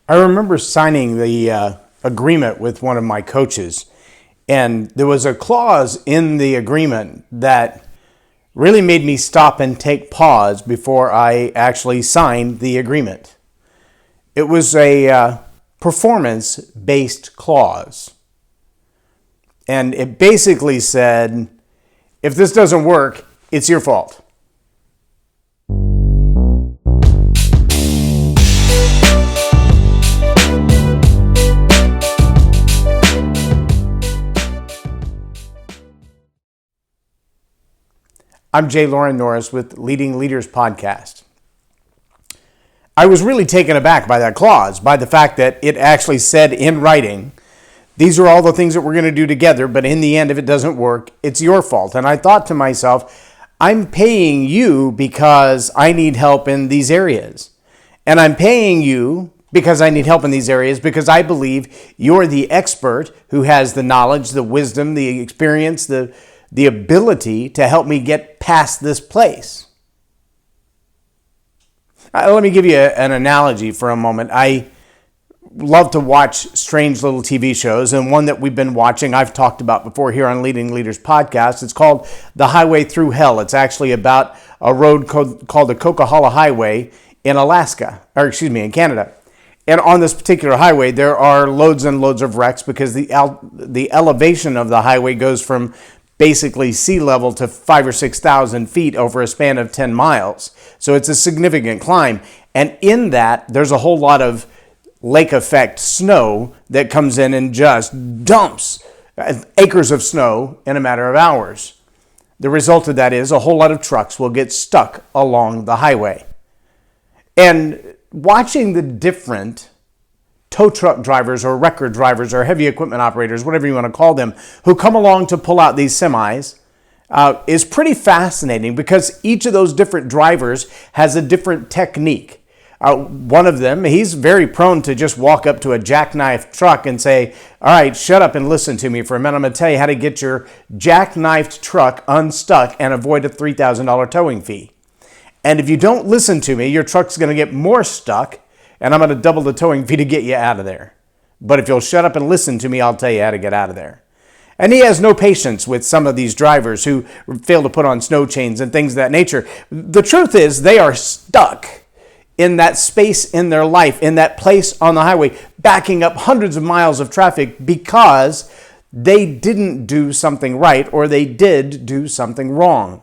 I remember signing the agreement with one of my coaches, and there was a clause in the agreement that really made me stop and take pause before I actually signed the agreement. It was a performance-based clause, and it basically said, if this doesn't work, it's your fault. I'm Loren Norris with Leading Leaders Podcast. I was really taken aback by that clause, by the fact that it actually said in writing, these are all the things that we're going to do together, but in the end, if it doesn't work, it's your fault. And I thought to myself, I'm paying you because I need help in these areas. And I'm paying you because I need help in these areas because I believe you're the expert who has the knowledge, the wisdom, the experience, the ability to help me get past this place. Let me give you an analogy for a moment. I love to watch strange little TV shows, and one that we've been watching, I've talked about before here on Leading Leaders Podcast. It's called The Highway Through Hell. It's actually about a road called the Coquihalla Highway in in Canada. And on this particular highway, there are loads and loads of wrecks because the elevation of the highway goes from basically sea level to 5,000 or 6,000 feet over a span of 10 miles. So it's a significant climb. And in that, there's a whole lot of lake effect snow that comes in and just dumps acres of snow in a matter of hours. The result of that is a whole lot of trucks will get stuck along the highway. And watching the different tow truck drivers or wrecker drivers or heavy equipment operators, whatever you want to call them, who come along to pull out these semis is pretty fascinating because each of those different drivers has a different technique. One of them, he's very prone to just walk up to a jackknife truck and say, all right, shut up and listen to me for a minute. I'm going to tell you how to get your jackknifed truck unstuck and avoid a $3,000 towing fee. And if you don't listen to me, your truck's going to get more stuck, and I'm going to double the towing fee to get you out of there. But if you'll shut up and listen to me, I'll tell you how to get out of there. And he has no patience with some of these drivers who fail to put on snow chains and things of that nature. The truth is they are stuck in that space in their life, in that place on the highway, backing up hundreds of miles of traffic because they didn't do something right or they did do something wrong.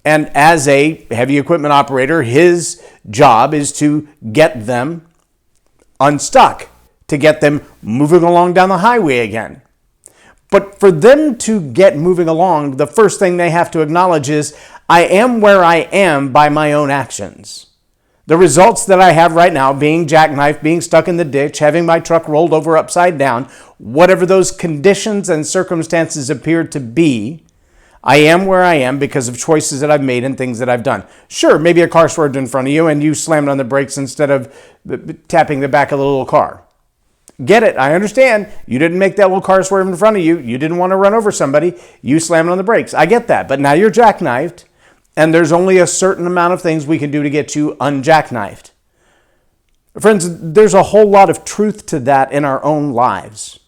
And as a heavy equipment operator, his job is to get them unstuck, to get them moving along down the highway again. But for them to get moving along, the first thing they have to acknowledge is, I am where I am by my own actions. The results that I have right now, being jackknifed, being stuck in the ditch, having my truck rolled over upside down, whatever those conditions and circumstances appear to be, I am where I am because of choices that I've made and things that I've done. Sure, maybe a car swerved in front of you and you slammed on the brakes instead of tapping the back of the little car. Get it, I understand. You didn't make that little car swerve in front of you. You didn't want to run over somebody. You slammed on the brakes. I get that, but now you're jackknifed and there's only a certain amount of things we can do to get you unjackknifed. Friends, there's a whole lot of truth to that in our own lives.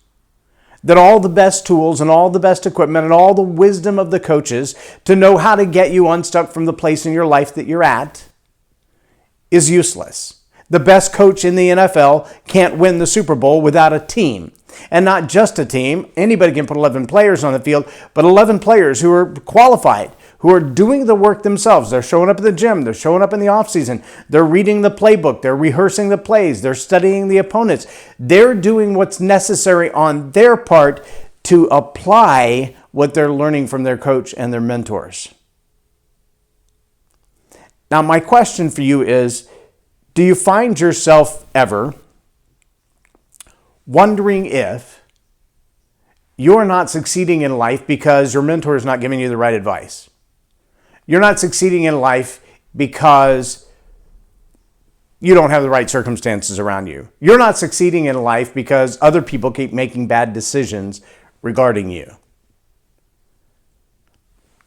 That all the best tools and all the best equipment and all the wisdom of the coaches to know how to get you unstuck from the place in your life that you're at is useless. The best coach in the NFL can't win the Super Bowl without a team. And not just a team. Anybody can put 11 players on the field, but 11 players who are qualified, who are doing the work themselves. They're showing up at the gym. They're showing up in the offseason. They're reading the playbook. They're rehearsing the plays. They're studying the opponents. They're doing what's necessary on their part to apply what they're learning from their coach and their mentors. Now, my question for you is, do you find yourself ever wondering if you're not succeeding in life because your mentor is not giving you the right advice? You're not succeeding in life because you don't have the right circumstances around you. You're not succeeding in life because other people keep making bad decisions regarding you.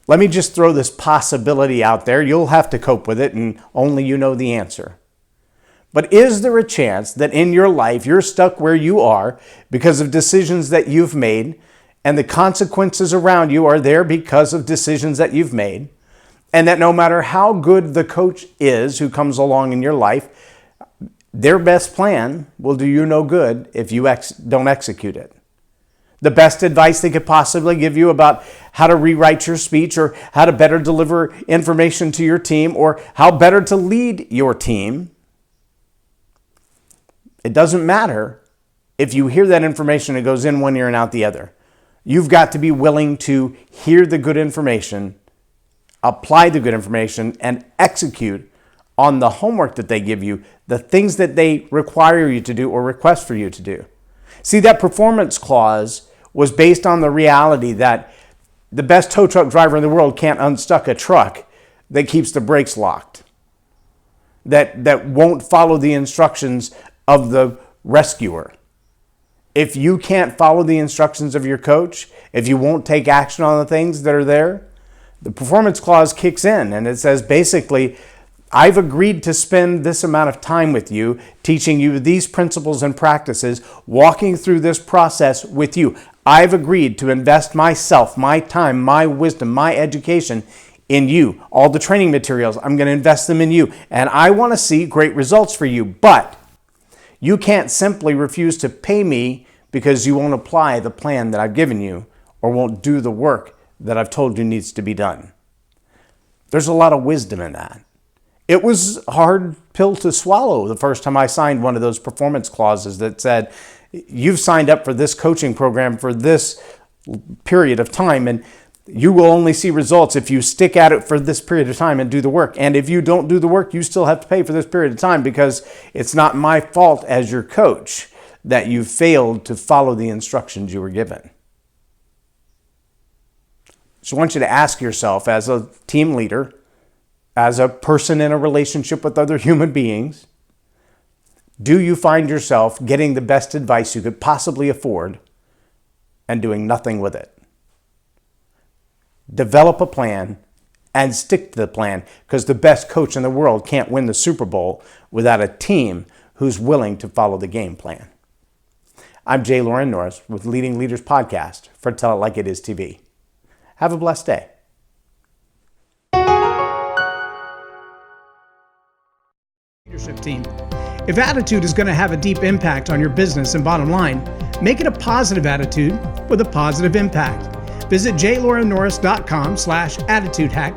Let me just throw this possibility out there. You'll have to cope with it, and only you know the answer. But is there a chance that in your life you're stuck where you are because of decisions that you've made, and the consequences around you are there because of decisions that you've made, and that no matter how good the coach is who comes along in your life, their best plan will do you no good if you don't execute it? The best advice they could possibly give you about how to rewrite your speech, or how to better deliver information to your team, or how better to lead your team, it doesn't matter if you hear that information, it goes in one ear and out the other. You've got to be willing to hear the good information, apply the good information, and execute on the homework that they give you, the things that they require you to do or request for you to do. See, that performance clause was based on the reality that the best tow truck driver in the world can't unstuck a truck that keeps the brakes locked, that won't follow the instructions of the rescuer. If you can't follow the instructions of your coach, if you won't take action on the things that are there, the performance clause kicks in, and it says basically, I've agreed to spend this amount of time with you, teaching you these principles and practices, walking through this process with you. I've agreed to invest myself, my time, my wisdom, my education in you. All the training materials, I'm going to invest them in you. And I want to see great results for you. But you can't simply refuse to pay me because you won't apply the plan that I've given you, or won't do the work that I've told you needs to be done. There's a lot of wisdom in that. It was a hard pill to swallow the first time I signed one of those performance clauses that said, you've signed up for this coaching program for this period of time, and you will only see results if you stick at it for this period of time and do the work. And if you don't do the work, you still have to pay for this period of time, because it's not my fault as your coach that you failed to follow the instructions you were given. So I want you to ask yourself, as a team leader, as a person in a relationship with other human beings, do you find yourself getting the best advice you could possibly afford and doing nothing with it? Develop a plan and stick to the plan, because the best coach in the world can't win the Super Bowl without a team who's willing to follow the game plan. I'm Loren Norris with Leading Leaders Podcast for Tell It Like It Is TV. Have a blessed day. Leadership team. If attitude is going to have a deep impact on your business and bottom line, make it a positive attitude with a positive impact. Visit jlorennorris.com/attitude hack